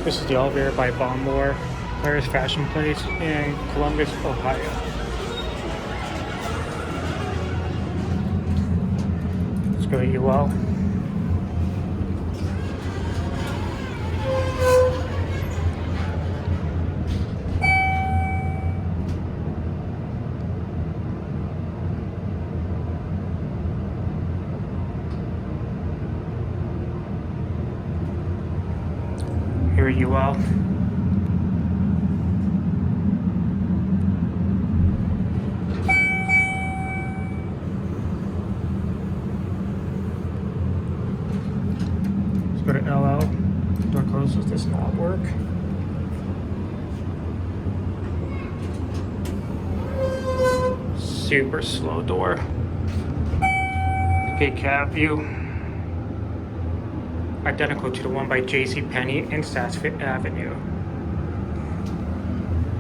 This is the elevator by Maur, Polaris Fashion Place in Columbus, Ohio. Let's go to UL. Here at UL. Let's go to LL. Door closes, does not work. Super slow door. Okay, cab view. Identical to the one by JCPenney in Satsfit Avenue.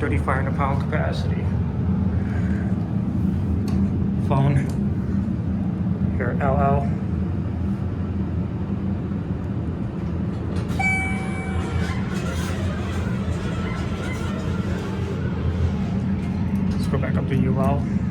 3,500 pound capacity. Phone. Here, LL. Let's go back up to UL.